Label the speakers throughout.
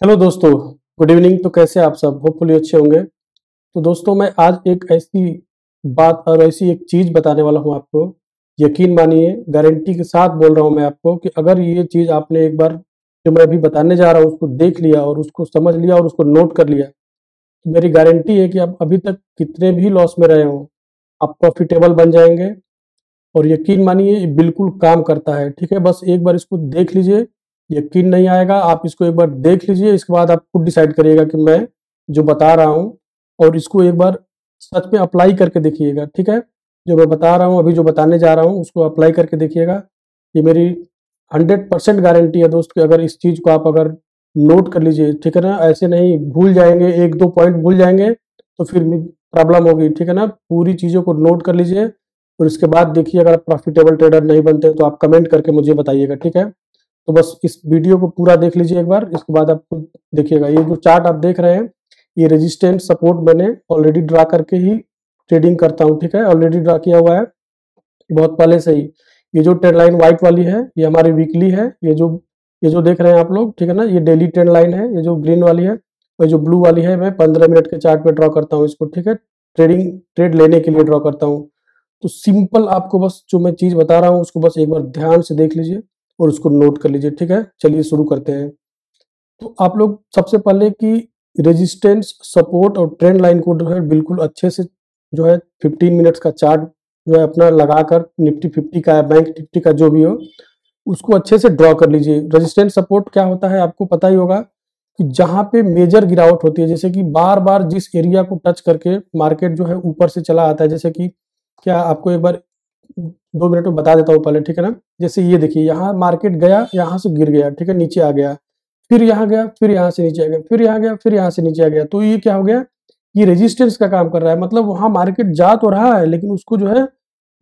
Speaker 1: Hello दोस्तों, good evening. तो कैसे आप सब? होपफुली अच्छे होंगे। तो दोस्तों, मैं आज एक ऐसी बात और ऐसी एक चीज़ बताने वाला हूँ आपको। यकीन मानिए, गारंटी के साथ बोल रहा हूँ मैं आपको कि अगर ये चीज़ आपने एक बार जो मैं अभी बताने जा रहा हूँ उसको देख लिया और उसको समझ लिया और उसको नोट कर लिया, तो मेरी गारंटी है कि आप अभी तक कितने भी लॉस में रहे हों, आप प्रॉफिटेबल बन जाएँगे। और यकीन मानिए, ये बिल्कुल काम करता है। ठीक है, बस एक बार इसको देख लीजिए। यकीन नहीं आएगा, आप इसको एक बार देख लीजिए, इसके बाद आप खुद डिसाइड करिएगा कि मैं जो बता रहा हूँ और इसको एक बार सच में अप्लाई करके देखिएगा। ठीक है, जो मैं बता रहा हूँ, अभी जो बताने जा रहा हूँ उसको अप्लाई करके देखिएगा। ये मेरी 100% गारंटी है दोस्त कि अगर इस चीज़ को आप अगर नोट कर लीजिए, ठीक है ना, ऐसे नहीं भूल जाएंगे, एक दो पॉइंट भूल जाएंगे तो फिर प्रॉब्लम होगी। ठीक है ना, पूरी चीज़ों को नोट कर लीजिए और इसके बाद देखिए, अगर आप प्रॉफिटेबल ट्रेडर नहीं बनते तो आप कमेंट करके मुझे बताइएगा। ठीक है, तो बस इस वीडियो को पूरा देख लीजिए एक बार, इसके बाद आप खुद देखिएगा। ये जो चार्ट आप देख रहे हैं, ये रेजिस्टेंस सपोर्ट मैंने ऑलरेडी ड्रा करके ही ट्रेडिंग करता हूँ। ठीक है, ऑलरेडी ड्रा किया हुआ है बहुत पहले से ही। ये जो ट्रेंड लाइन व्हाइट वाली है ये हमारी वीकली है। ये जो देख रहे हैं आप लोग, ठीक है ना, ये डेली ट्रेंड लाइन है। ये जो ग्रीन वाली है और जो ब्लू वाली है, मैं 15 मिनट के चार्ट पे ड्रॉ करता हूँ इसको। ठीक है, ट्रेड लेने के लिए ड्रॉ करता हूँ। तो सिंपल आपको बस जो मैं चीज़ बता रहा हूँ उसको बस एक बार ध्यान से देख लीजिए और उसको नोट कर लीजिए। ठीक है, चलिए शुरू करते हैं। तो आप लोग सबसे पहले कि रेजिस्टेंस, सपोर्ट और ट्रेंड लाइन को जो है बिल्कुल अच्छे से जो है 15 मिनट्स का चार्ट जो है अपना लगाकर, निफ्टी 50 का या बैंक निफ्टी का जो भी हो, उसको अच्छे से ड्रॉ कर लीजिए। रेजिस्टेंस सपोर्ट क्या होता है आपको पता ही होगा कि जहाँ पे मेजर गिरावट होती है, जैसे कि बार बार जिस एरिया को टच करके मार्केट जो है ऊपर से चला आता है। जैसे कि क्या आपको एक बार 2 मिनट में बता देता हूँ पहले, ठीक है ना। जैसे ये देखिए, यहाँ मार्केट गया, यहाँ से गिर गया, ठीक है, नीचे आ गया, फिर यहाँ गया, फिर यहाँ से नीचे आ गया, फिर यहाँ गया, फिर यहाँ से नीचे आ गया। तो ये क्या हो गया, ये रेजिस्टेंस का काम कर रहा है। मतलब वहाँ मार्केट जा तो रहा है लेकिन उसको जो है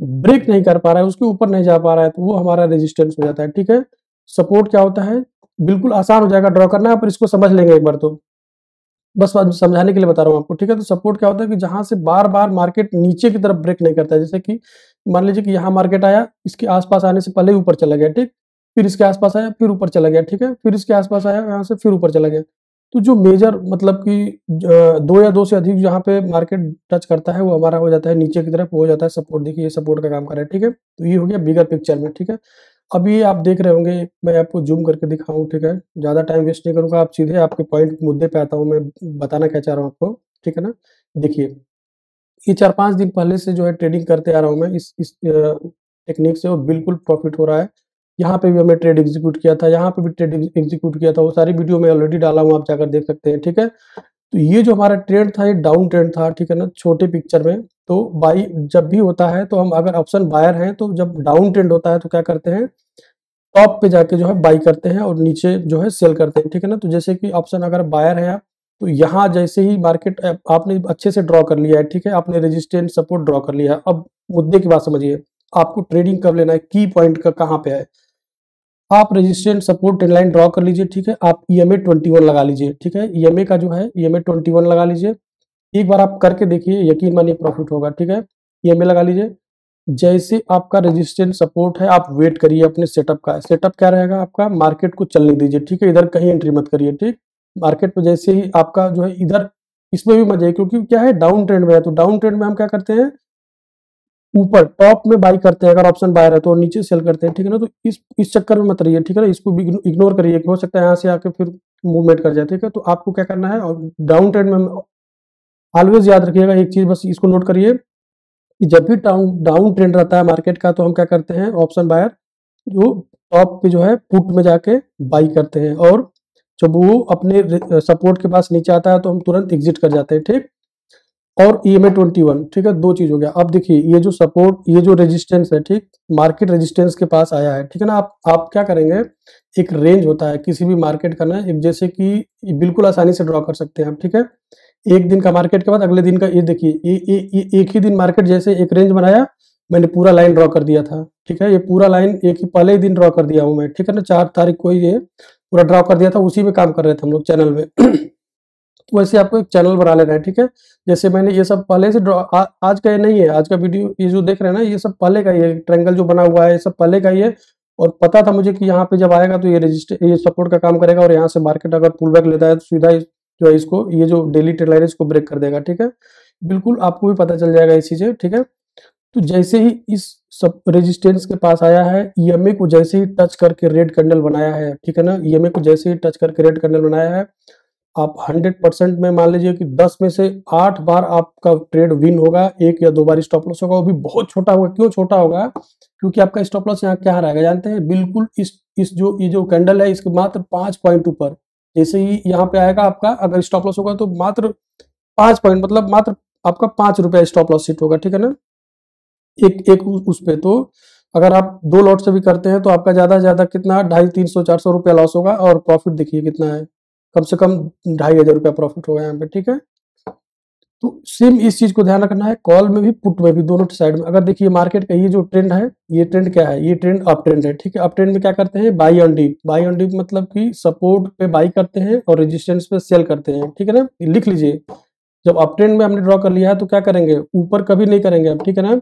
Speaker 1: ब्रेक नहीं कर पा रहा है, उसके ऊपर नहीं जा पा रहा है, तो वो हमारा रेजिस्टेंस हो जाता है। ठीक है, सपोर्ट क्या होता है, बिल्कुल आसान हो जाएगा ड्रॉ करना, पर इसको समझ लेंगे एक बार। तो बस समझाने के लिए बता रहा हूँ आपको। ठीक है, तो सपोर्ट क्या होता है कि जहां से बार बार मार्केट नीचे की तरफ ब्रेक नहीं करता है। जैसे कि मान लीजिए कि यहाँ मार्केट आया, इसके आसपास आने से पहले ही ऊपर चला गया, ठीक, फिर इसके आसपास आया, फिर ऊपर चला गया, ठीक है, फिर इसके आसपास आया, यहाँ से फिर ऊपर चला गया। तो जो मेजर मतलब कि दो या दो से अधिक जहाँ पे मार्केट टच करता है वो हमारा हो जाता है नीचे की तरफ, हो जाता है सपोर्ट। देखिए, ये सपोर्ट का काम कर रहा है। ठीक है, तो ये हो गया बिगर पिक्चर में। ठीक है, अब ये आप देख रहे होंगे, मैं आपको जूम करके दिखाऊँ। ठीक है, ज़्यादा टाइम वेस्ट नहीं करूँगा, आप सीधे आपके पॉइंट मुद्दे पे आता हूँ, मैं बताना क्या चाह रहा हूँ आपको। ठीक है ना, देखिए, ये 4-5 दिन पहले से जो है ट्रेडिंग करते आ रहा हूँ मैं इस टेक्निक से, और बिल्कुल प्रॉफिट हो रहा है। यहाँ पे भी हमने ट्रेड एग्जीक्यूट किया था, यहाँ पे भी ट्रेड एग्जीक्यूट किया था, वो सारी वीडियो मैं ऑलरेडी डाला हूँ, आप जाकर देख सकते हैं। ठीक है, तो ये जो हमारा ट्रेंड था ये डाउन ट्रेंड था। ठीक है ना, छोटे पिक्चर में। तो बाई जब भी होता है तो हम अगर ऑप्शन बायर हैं तो जब डाउन ट्रेंड होता है तो क्या करते हैं, टॉप पे जाके जो है बाई करते हैं और नीचे जो है सेल करते हैं। ठीक है ना, तो जैसे कि ऑप्शन अगर बायर है आप, तो यहाँ जैसे ही मार्केट आपने अच्छे से ड्रॉ कर लिया है, ठीक है, आपने रेजिस्टेंस सपोर्ट ड्रॉ कर लिया है। अब मुद्दे की बात समझिए, आपको ट्रेडिंग कब लेना है, की पॉइंट का कहाँ पे है। आप resistance support trend line draw कर लीजिए। ठीक है, आप EMA 21 लगा लीजिए। ठीक है, EMA का जो है EMA 21 लगा लीजिए। एक बार आप करके देखिए, यकीन मानिए प्रॉफिट होगा। ठीक है, EMA लगा लीजिए। जैसे आपका रेजिस्टेंस सपोर्ट है, आप वेट करिए अपने सेटअप का। सेटअप क्या रहेगा आपका, मार्केट को चलने दीजिए। ठीक है, इधर कहीं एंट्री मत करिए। ठीक, मार्केट पे जैसे ही आपका जो है इधर, इसमें भी मत जाइए क्योंकि क्या है, डाउन ट्रेंड में है। तो डाउन ट्रेंड में हम क्या करते हैं, ऊपर टॉप में बाई करते हैं अगर ऑप्शन बायर है तो, और नीचे सेल करते हैं। ठीक है ना, तो इस चक्कर में मत रहिए। ठीक है ना, इसको भी इग्नोर करिए कि हो सकता है यहाँ से आके फिर मूवमेंट कर जाए। ठीक है, तो आपको क्या करना है, और डाउन ट्रेंड में ऑलवेज याद रखिएगा एक चीज, बस इसको नोट करिए कि जब भी डाउन डाउन ट्रेंड रहता है मार्केट का तो हम क्या करते हैं, ऑप्शन बायर जो टॉप पे जो है पुट में जाके बाई करते हैं, और जब वो अपने सपोर्ट के पास नीचे आता है तो हम तुरंत एग्जिट कर जाते हैं। ठीक, और EMA 21। ठीक है, दो चीज हो गया। अब देखिए, ये जो सपोर्ट, ये जो रेजिस्टेंस है, ठीक, मार्केट रेजिस्टेंस के पास आया है। ठीक है ना, आप क्या करेंगे, एक रेंज होता है किसी भी मार्केट का ना, एक जैसे कि बिल्कुल आसानी से ड्रॉ कर सकते हैं आप। ठीक है, एक दिन का मार्केट के बाद अगले दिन का, ये देखिए, ये एक ही दिन मार्केट जैसे एक रेंज बनाया, मैंने पूरा लाइन ड्रॉ कर दिया था। ठीक है, ये पूरा लाइन एक ही पहले ही दिन ड्रॉ कर दिया हूँ मैं। ठीक है ना, 4 तारीख को ही ये पूरा ड्रॉ कर दिया था, उसी में काम कर रहे थे हम लोग चैनल में। तो वैसे आपको एक चैनल बना लेना है। ठीक है, जैसे मैंने ये सब पहले से ड्रॉ, आज का ये नहीं है, आज का वीडियो ये जो देख रहे हैं ना, ये सब पहले का ही है। ट्रायंगल जो बना हुआ है ये सब पहले का ही है। और पता था मुझे कि यहाँ पे जब आएगा तो ये सपोर्ट का काम करेगा और यहाँ से मार्केट अगर पुल बैक लेता है तो सीधा जो है इसको ये जो डेली ट्रेंड लाइन है इसको ब्रेक कर देगा, ठीक है। बिल्कुल आपको भी पता चल जाएगा ये चीजें, ठीक है। तो जैसे ही इस सब रेजिस्टेंस के पास आया है, ईएमए को जैसे ही टच करके रेड कैंडल बनाया है, ठीक है ना, ईएमए को जैसे ही टच करके रेड कैंडल बनाया है, आप 100% में मान लीजिए कि 10 में से 8 बार आपका ट्रेड विन होगा, 1 या 2 बार स्टॉप लॉस होगा, वो भी बहुत छोटा होगा। क्यों छोटा होगा? क्योंकि आपका स्टॉप लॉस यहाँ क्या रहेगा जानते हैं? बिल्कुल इस जो ये जो कैंडल है इसके मात्र 5 पॉइंट ऊपर। जैसे ही यहाँ पे आएगा आपका, अगर स्टॉप लॉस होगा तो मात्र 5 पॉइंट, मतलब मात्र आपका 5 रुपया स्टॉप लॉस हिट होगा, ठीक है ना, एक एक उस पे। तो अगर आप 2 लॉट से भी करते हैं तो आपका ज्यादा से ज्यादा कितना 250, 300, 400 रुपया लॉस होगा और प्रॉफिट देखिए कितना है, कम से कम 2500 रुपया प्रॉफिट होगा यहाँ पे, ठीक है। तो सेम इस चीज को ध्यान रखना है, कॉल में भी पुट में भी, दोनों साइड में। अगर देखिए मार्केट का ये जो ट्रेंड है, ये ट्रेंड क्या है? ये ट्रेंड अप ट्रेंड है, ठीक है। अप ट्रेंड में क्या करते हैं? By on deep. By on deep मतलब कि सपोर्ट पे बाई करते हैं और रेजिस्टेंस पे सेल करते हैं, ठीक है ना। लिख लीजिए, जब अप ट्रेंड में हमने ड्रॉ कर लिया है तो क्या करेंगे? ऊपर कभी नहीं करेंगे अब, ठीक है ना।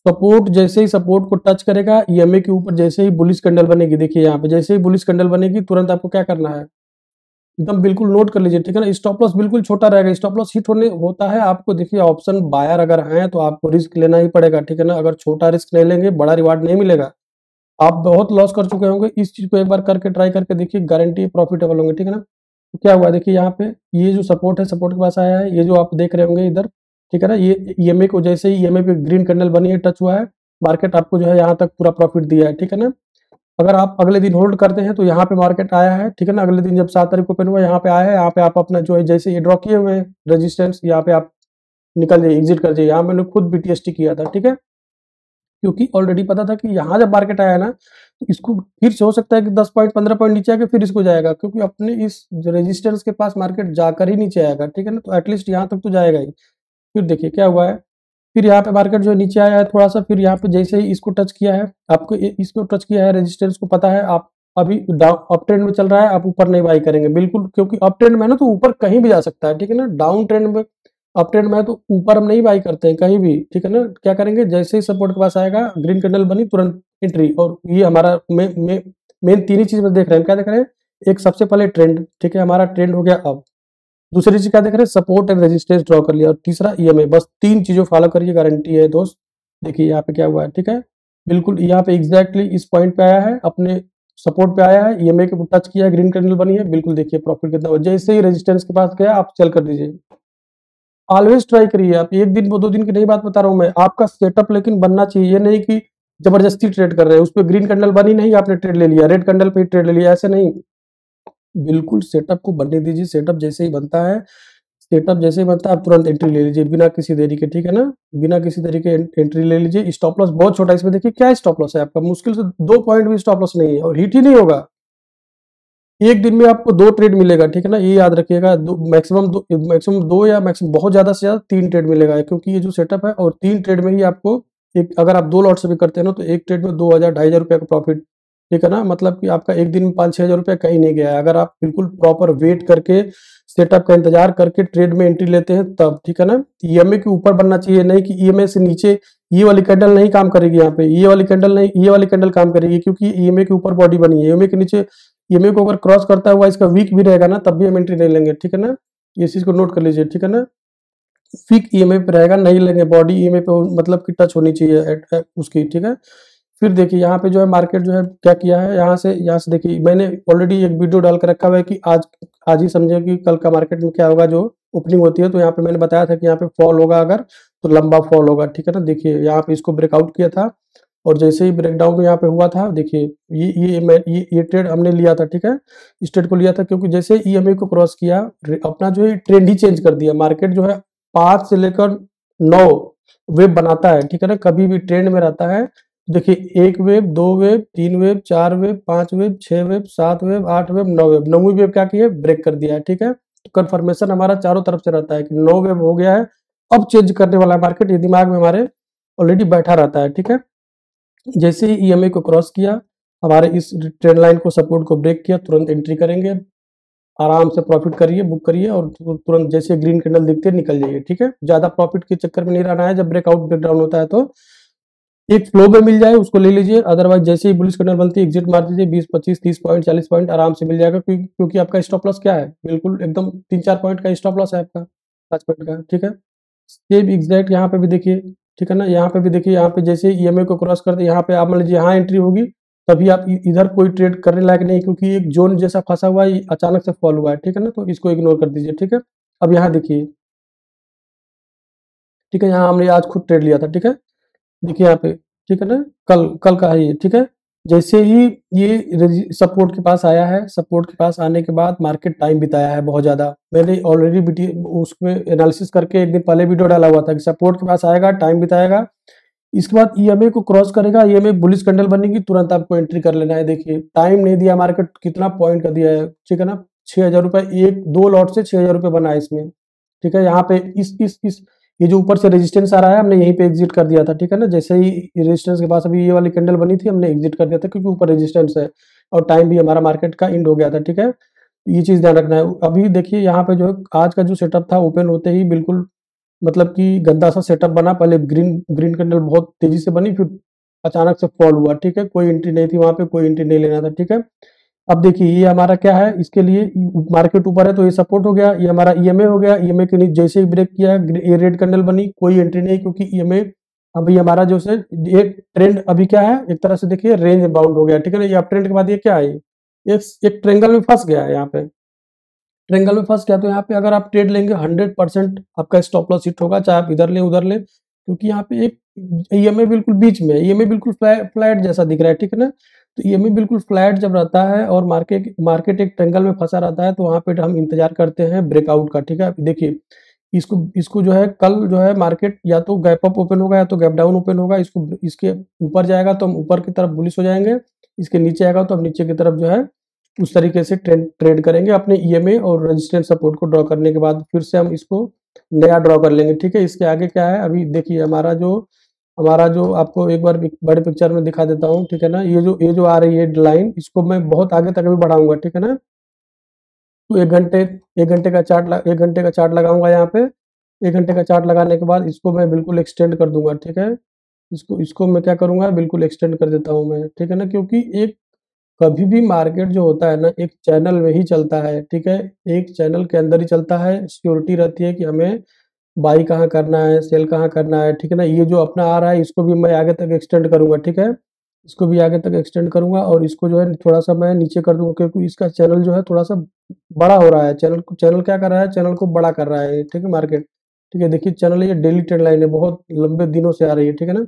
Speaker 1: सपोर्ट जैसे ही सपोर्ट को टच करेगा, ईएमए के ऊपर जैसे ही बुलिश कैंडल बनेगी, देखिए यहाँ पे जैसे ही बुलिश कैंडल बनेगी तुरंत आपको क्या करना है? एकदम बिल्कुल नोट कर लीजिए, ठीक है ना। स्टॉप लॉस बिल्कुल छोटा रहेगा। स्टॉप लॉस हिट होने होता है आपको, देखिए ऑप्शन बायर अगर है तो आपको रिस्क लेना ही पड़ेगा, ठीक है ना। अगर छोटा रिस्क नहीं लेंगे बड़ा रिवार्ड नहीं मिलेगा। आप बहुत लॉस कर चुके होंगे, इस चीज को एक बार करके ट्राई करके देखिए, गारंटी प्रॉफिटेबल होंगे, ठीक है ना। तो क्या हुआ देखिए यहाँ पे, ये जो सपोर्ट है, सपोर्ट के पास आया है, ये जो आप देख रहे होंगे इधर, ठीक है ना। ये ईएमए को जैसे ही ईएमए पे ग्रीन कैंडल बनी है, टच हुआ है, मार्केट आपको जो है यहाँ तक पूरा प्रॉफिट दिया है, ठीक है ना। अगर आप अगले दिन होल्ड करते हैं तो यहाँ पे मार्केट आया है, ठीक है ना। अगले दिन जब 7 तारीख को ओपन हुआ, यहाँ पे आया है, यहाँ पे आप अपना जो है जैसे ये ड्रॉ किए हुए हैं रेजिस्टेंस, यहाँ पे आप निकल जाइए, एग्जिट कर जाइए। यहाँ मैंने खुद बीटीएसटी किया था, ठीक है, क्योंकि ऑलरेडी पता था कि यहाँ जब मार्केट आया ना तो इसको फिर से हो सकता है कि 10 पॉइंट 15 पॉइंट नीचे आके फिर इसको जाएगा, क्योंकि अपने इस रेजिस्टेंस के पास मार्केट जाकर ही नीचे आएगा, ठीक है ना। तो एटलीस्ट यहाँ तक तो जाएगा ही। फिर देखिए क्या हुआ है, फिर यहाँ पे मार्केट जो नीचे आया है थोड़ा सा, फिर यहाँ पे जैसे ही इसको टच किया है, आपको इसको टच किया है रेजिस्टेंस को, पता है आप अभी डाउन अप ट्रेंड में चल रहा है, आप ऊपर नहीं बाई करेंगे बिल्कुल, क्योंकि अप ट्रेंड में है ना तो ऊपर कहीं भी जा सकता है, ठीक है ना। डाउन ट्रेंड में, अप ट्रेंड में है तो ऊपर हम नहीं बाई करते हैं कहीं भी, ठीक है ना। क्या करेंगे? जैसे ही सपोर्ट के पास आएगा, ग्रीन कैंडल बनी, तुरंत एंट्री। और ये हमारा मेन 3 ही चीज में देख रहे हैं। क्या देख रहे हैं? एक सबसे पहले ट्रेंड, ठीक है, हमारा ट्रेंड हो गया अब। दूसरी चीज क्या देख रहे हैं? सपोर्ट एंड रेजिस्टेंस ड्रॉ कर लिया। और तीसरा ईएमए। बस 3 चीजों फॉलो करिए, गारंटी है दोस्त। देखिए यहाँ पे क्या हुआ है, ठीक है, बिल्कुल यहाँ पे एग्जैक्टली इस पॉइंट पे आया है, अपने सपोर्ट पे आया है, ईएमए के टच किया है, ग्रीन कैंडल बनी है, बिल्कुल देखिए प्रॉफिट कितना हुआ। जैसे ही रेजिस्टेंस के पास गया आप सेल कर दीजिए। ऑलवेज ट्राई करिए आप, एक दिन 2 दिन की नहीं बात बता रहा हूँ मैं, आपका सेटअप लेकिन बनना चाहिए। ये नहीं कि जबरदस्ती ट्रेड कर रहे हैं, उस पर ग्रीन कैंडल बनी नहीं आपने ट्रेड ले लिया, रेड कैंडल पे ट्रेड ले लिया, ऐसे नहीं। बिल्कुल सेटअप को बनने दीजिए। सेटअप जैसे ही बनता है, सेटअप जैसे ही बनता है आप तुरंत एंट्री ले लीजिए, बिना किसी देरी के, ठीक है ना। बिना किसी देरी के एंट्री ले लीजिए। स्टॉप लॉस बहुत छोटा है इसमें, देखिए क्या स्टॉप लॉस है आपका, मुश्किल से 2 पॉइंट भी स्टॉप लॉस नहीं है और हिट ही नहीं होगा। एक दिन में आपको 2 ट्रेड मिलेगा, ठीक है ना, ये याद रखिएगा। मैक्सिमम दो या मैक्सिमम बहुत ज्यादा से ज्यादा 3 ट्रेड मिलेगा, क्योंकि ये जो सेटअप है, और 3 ट्रेड में ही आपको एक, अगर आप 2 लॉट से भी करते हैं ना तो एक ट्रेड में 2000 2500 रुपये का प्रॉफिट, ठीक है ना। मतलब कि आपका एक दिन में 5-6 हजार रुपया कहीं नहीं गया है, अगर आप बिल्कुल प्रॉपर वेट करके, सेटअप का इंतजार करके ट्रेड में एंट्री लेते हैं तब, ठीक है ना। ईएमए के ऊपर बनना चाहिए, नहीं कि ईएमए से नीचे। ये वाली कैंडल नहीं काम करेगी यहाँ पे, ये वाली कैंडल नहीं, ये वाली कैंडल काम करेगी, क्योंकि ईएमए के ऊपर बॉडी बनी है। ईएमए के नीचे, ईएमए को अगर क्रॉस करता हुआ इसका वीक भी रहेगा ना तब भी हम एंट्री नहीं लेंगे, ठीक है ना। ये चीज को नोट कर लीजिए, ठीक है ना। वीक ईएमए पे रहेगा, नहीं लेंगे, बॉडी ईएमए पे मतलब कि टच होनी चाहिए उसकी, ठीक है। फिर देखिए यहाँ पे जो है मार्केट जो है क्या किया है, यहाँ से देखिए, मैंने ऑलरेडी एक वीडियो डाल कर रखा हुआ है कि आज ही समझे कि कल का मार्केट में क्या होगा। जो ओपनिंग होती है तो यहाँ पे मैंने बताया था कि यहाँ पे फॉल होगा, अगर तो लंबा फॉल होगा, ठीक है ना। देखिए यहाँ पे इसको ब्रेकआउट किया था और जैसे ही ब्रेकडाउन यहाँ पे हुआ था, देखिए ये ट्रेड हमने लिया था, ठीक है, इस ट्रेड को लिया था, क्योंकि जैसे ईएमए को क्रॉस किया, अपना जो है ट्रेंड ही चेंज कर दिया। मार्केट जो है 5 से लेकर 9 वेव बनाता है, ठीक है ना, कभी भी ट्रेंड में रहता है। देखिए 1 wave, 2 wave, 3 wave, 4 wave, 5 wave, 6 wave, 7 wave, 8 wave, 9 wave. 9वीं वेव क्या की है? ब्रेक कर दिया है, ठीक है। तो कंफर्मेशन हमारा चारों तरफ से रहता है कि 9 वेव हो गया है, अब चेंज करने वाला है मार्केट, ये दिमाग में हमारे ऑलरेडी बैठा रहता है, ठीक है। जैसे ही ईएमए को क्रॉस किया, हमारे इस ट्रेंड लाइन को, सपोर्ट को ब्रेक किया, तुरंत एंट्री करेंगे, आराम से प्रॉफिट करिए, बुक करिए और तुरंत जैसे ग्रीन कैंडल दिखते निकल जाइए, ठीक है। ज्यादा प्रॉफिट के चक्कर में नहीं रहना है जब ब्रेकआउट ब्रेकडाउन होता है तो। एक फ्लो में मिल जाए उसको ले लीजिए, अदरवाइज जैसे ही बुलिश कैंडल बनती है एग्जिट मार दीजिए, 20 25 30 पॉइंट 40 पॉइंट आराम से मिल जाएगा, क्योंकि आपका स्टॉप लॉस क्या है, बिल्कुल एकदम 3-4 पॉइंट का स्टॉप लॉस है आपका, 5 पॉइंट का, ठीक है। सेम एग्जैक्ट यहाँ पे भी देखिए, ठीक है ना, यहाँ पे भी देखिए, यहाँ पे जैसे ईएमए को क्रॉस करते यहाँ पे आप मान लीजिए यहाँ एंट्री होगी, तभी आप इधर कोई ट्रेड करने लायक नहीं, क्योंकि एक जोन जैसा फंसा हुआ है, अचानक से फॉल हुआ है, ठीक है ना, तो इसको इग्नोर कर दीजिए, ठीक है। अब यहाँ देखिए, ठीक है, यहाँ हमने आज खुद ट्रेड लिया था, ठीक है, देखिए यहाँ पे, ठीक है ना, कल कल का है ये, ठीक है। जैसे ही ये सपोर्ट के पास आया है, सपोर्ट के पास आने के बाद मार्केट टाइम बिताया है बहुत ज़्यादा, मैंने ऑलरेडी उसमें एनालिसिस करके एक दिन पहले वीडियो डाला हुआ था कि सपोर्ट के पास आएगा, टाइम बिताएगा, इसके बाद ईएमए को क्रॉस करेगा, ईएमए बुलिश कैंडल बनेगी, तुरंत आपको एंट्री कर लेना है। देखिए टाइम नहीं दिया, मार्केट कितना पॉइंट का दिया है, ठीक है ना, 6,000 रुपये, एक दो लॉट से 6,000 रुपये बना है इसमें, ठीक है। यहाँ पे इस ये जो ऊपर से रेजिस्टेंस आ रहा है, हमने यहीं पे एग्जिट कर दिया था, ठीक है ना, जैसे ही रेजिस्टेंस के पास अभी ये वाली कैंडल बनी थी, हमने एग्जिट कर दिया था, क्योंकि ऊपर रेजिस्टेंस है और टाइम भी हमारा मार्केट का एंड हो गया था, ठीक है। ये चीज़ ध्यान रखना है। अभी देखिए यहाँ पे जो है आज का जो सेटअप था, ओपन होते ही बिल्कुल मतलब कि गंदा सा सेटअप बना, पहले ग्रीन ग्रीन कैंडल बहुत तेजी से बनी, फिर अचानक से फॉल हुआ, ठीक है, कोई एंट्री नहीं थी वहां पे, कोई एंट्री नहीं लेना था, ठीक है। अब देखिए ये हमारा क्या है, इसके लिए मार्केट ऊपर है तो ये सपोर्ट हो गया, ये हमारा ईएमए हो गया, ईएमए के नीचे जैसे ही ब्रेक किया है ये रेड कैंडल बनी, कोई एंट्री नहीं, क्योंकि ईएमए अभी हमारा जो है एक ट्रेंड अभी क्या है, एक तरह से देखिए रेंज बाउंड हो गया, ठीक है ना। ये अप ट्रेंड के बाद ये क्या है, एक ट्रेंगल में फंस गया है, यहाँ पे ट्रेंगल में फंस गया, तो यहाँ पे अगर आप ट्रेड लेंगे 100% आपका स्टॉप लॉस हिट होगा, चाहे आप इधर ले उधर ले, क्योंकि यहाँ पे एक ईएमए बिल्कुल बीच में है, ईएमए बिल्कुल फ्लैट जैसा दिख रहा है, ठीक है ना। तो ईएमए बिल्कुल फ्लैट जब रहता है और मार्केट मार्केट एक ट्रेंगल में फंसा रहता है, तो वहाँ पे हम इंतजार करते हैं ब्रेकआउट का, ठीक है। देखिए इसको इसको जो है कल जो है मार्केट या तो गैप अप ओपन होगा या तो गैप डाउन ओपन होगा, इसको इसके ऊपर जाएगा तो हम ऊपर की तरफ बुलिश हो जाएंगे, इसके नीचे आएगा तो हम नीचे की तरफ जो है उस तरीके से ट्रेड करेंगे, अपने ईएमए और रेजिस्टेंस सपोर्ट को ड्रॉ करने के बाद फिर से हम इसको नया ड्रॉ कर लेंगे, ठीक है। इसके आगे क्या है, अभी देखिए हमारा जो आपको एक बार बड़े पिक्चर में दिखा देता हूँ, ठीक है ना। ये जो आ रही है लाइन, इसको मैं बहुत आगे तक अभी बढ़ाऊंगा, ठीक है ना। तो एक घंटे का चार्ट लगाऊंगा यहाँ पे, 1 घंटे का चार्ट लगाने के बाद इसको मैं बिल्कुल एक्सटेंड कर दूंगा, ठीक है। इसको इसको मैं क्या करूंगा, बिल्कुल एक्सटेंड कर देता हूँ मैं, ठीक है ना, क्योंकि एक कभी भी मार्केट जो होता है ना, एक चैनल में ही चलता है, ठीक है, एक चैनल के अंदर ही चलता है, सिक्योरिटी रहती है कि हमें बाई कहाँ करना है, सेल कहाँ करना है, ठीक है ना। ये जो अपना आ रहा है इसको भी मैं आगे तक एक्सटेंड करूंगा, ठीक है, इसको भी आगे तक एक्सटेंड करूंगा और इसको जो है थोड़ा सा मैं नीचे कर दूंगा, क्योंकि इसका चैनल जो है थोड़ा सा बड़ा हो रहा है, चैनल चैनल क्या कर रहा है, चैनल को बड़ा कर रहा है, ठीक है, मार्केट, ठीक है। देखिए चैनल ये डेली ट्रेंड लाइन है, बहुत लंबे दिनों से आ रही है, ठीक है ना।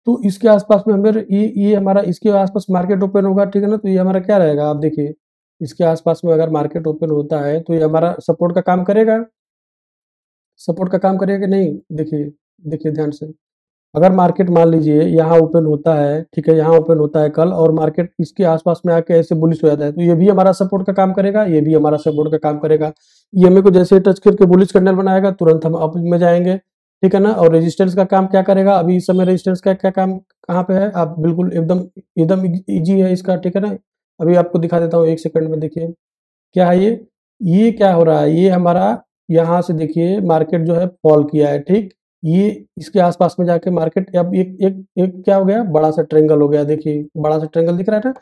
Speaker 1: तो इसके आसपास में हमें ये हमारा इसके आसपास मार्केट ओपन होगा, ठीक है ना, तो ये हमारा क्या रहेगा, आप देखिए इसके आसपास में अगर मार्केट ओपन होता है तो ये हमारा सपोर्ट का काम करेगा, सपोर्ट का काम करेगा कि नहीं, देखिए देखिए ध्यान से। अगर मार्केट मान लीजिए यहाँ ओपन होता है, ठीक है, यहाँ ओपन होता है कल और मार्केट इसके आसपास में आके ऐसे बुलिश हो जाता है, तो ये भी हमारा सपोर्ट का काम करेगा, ये भी हमारा सपोर्ट का काम करेगा। ईएमए को जैसे टच करके बुलिश कैंडल बनाएगा, तुरंत हम अप में जाएंगे, ठीक है ना। और रेजिस्टेंस का काम क्या करेगा, अभी इस समय रेजिस्टेंस का क्या काम कहाँ पे है, आप बिल्कुल एकदम एकदम ईजी है इसका, ठीक है ना। अभी आपको दिखा देता हूँ 1 सेकंड में, देखिए क्या है ये क्या हो रहा है, ये हमारा यहाँ से देखिए मार्केट जो है फॉल किया है, ठीक, ये इसके आसपास में जाके मार्केट अब एक एक एक क्या हो गया, बड़ा सा ट्रेंगल हो गया, देखिए बड़ा सा ट्रेंगल दिख रहा है ना।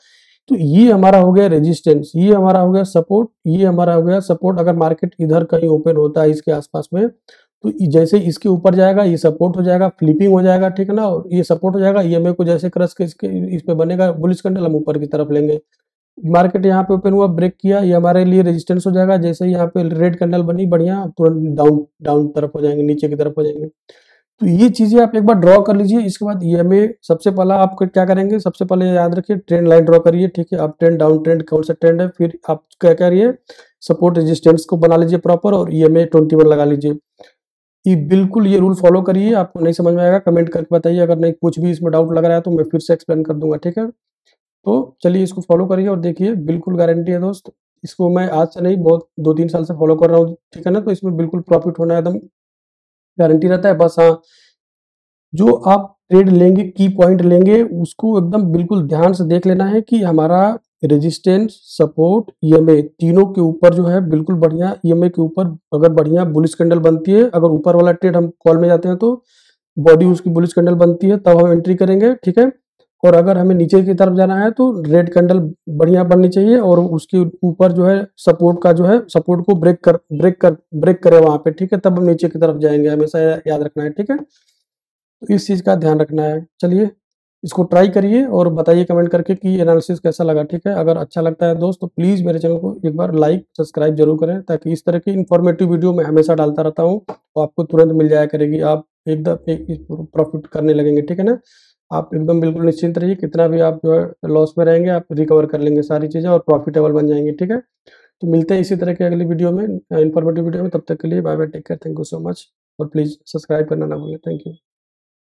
Speaker 1: तो ये हमारा हो गया रेजिस्टेंस, ये हमारा हो गया सपोर्ट, ये हमारा हो गया सपोर्ट। अगर मार्केट इधर कहीं ओपन होता है इसके आसपास में, तो जैसे इसके ऊपर जाएगा ये सपोर्ट हो जाएगा, फ्लिपिंग हो जाएगा, ठीक है ना, और ये सपोर्ट हो जाएगा, ईएमए को जैसे क्रश के इसके इस पे बनेगा बुलिश कैंडल, हम ऊपर की तरफ लेंगे। मार्केट यहाँ पे ओपन हुआ, ब्रेक किया, ये हमारे लिए रेजिस्टेंस हो जाएगा, जैसे ही यहाँ पे रेड कैंडल बनी बढ़िया, तुरंत डाउन डाउन तरफ हो जाएंगे, नीचे की तरफ हो जाएंगे। तो ये चीजें आप एक बार ड्रॉ कर लीजिए। इसके बाद ईएमए सबसे पहला आप क्या करेंगे, सबसे पहले याद रखिए ट्रेंड लाइन ड्रॉ करिए, ठीक है, आप ट्रेंड डाउन ट्रेंड कौन सा ट्रेंड है, फिर आप क्या करिए, सपोर्ट रेजिस्टेंस को बना लीजिए प्रॉपर और ईएमए 21 लगा लीजिए। ये बिल्कुल ये रूल फॉलो करिए, आपको नहीं समझ में आएगा कमेंट करके बताइए, अगर नहीं कुछ भी इसमें डाउट लग रहा है तो मैं फिर से एक्सप्लेन कर दूंगा, ठीक है। तो चलिए इसको फॉलो करिए और देखिए बिल्कुल गारंटी है दोस्त, इसको मैं आज से नहीं बहुत 2-3 साल से फॉलो कर रहा हूँ, ठीक है ना। तो इसमें बिल्कुल प्रॉफिट होना एकदम गारंटी रहता है। बस हाँ, जो आप ट्रेड लेंगे, की पॉइंट लेंगे, उसको एकदम बिल्कुल ध्यान से देख लेना है कि हमारा रेजिस्टेंस, सपोर्ट, ईएमए तीनों के ऊपर जो है बिल्कुल बढ़िया, ईएमए के ऊपर अगर बढ़िया बुलिश कैंडल बनती है, अगर ऊपर वाला ट्रेड हम कॉल में जाते हैं तो बॉडी उसकी बुलिश कैंडल बनती है तब हम एंट्री करेंगे, ठीक है। और अगर हमें नीचे की तरफ जाना है तो रेड कैंडल बढ़िया बननी चाहिए और उसके ऊपर जो है सपोर्ट का जो है सपोर्ट को ब्रेक करे वहां पे, ठीक है, तब हम नीचे की तरफ जाएंगे, हमेशा याद रखना है, ठीक है। तो इस चीज का ध्यान रखना है। चलिए इसको ट्राई करिए और बताइए कमेंट करके कि एनालिसिस कैसा लगा, ठीक है। अगर अच्छा लगता है दोस्त तो प्लीज मेरे चैनल को एक बार लाइक सब्सक्राइब जरूर करें, ताकि इस तरह की इंफॉर्मेटिव वीडियो मैं हमेशा डालता रहता हूँ और आपको तुरंत मिल जाया करेगी, आप एकदम एक प्रॉफिट करने लगेंगे, ठीक है ना। आप एकदम बिल्कुल निश्चिंत रहिए, कितना भी आप जो है लॉस में रहेंगे आप रिकवर कर लेंगे सारी चीज़ें और प्रॉफिटेबल बन जाएंगे, ठीक है। तो मिलते हैं इसी तरह के अगली वीडियो में, इंफॉर्मेटिव वीडियो में। तब तक के लिए bye bye, take care, thank you so much. और प्लीज़ सब्सक्राइब करना ना भूलें। Thank you.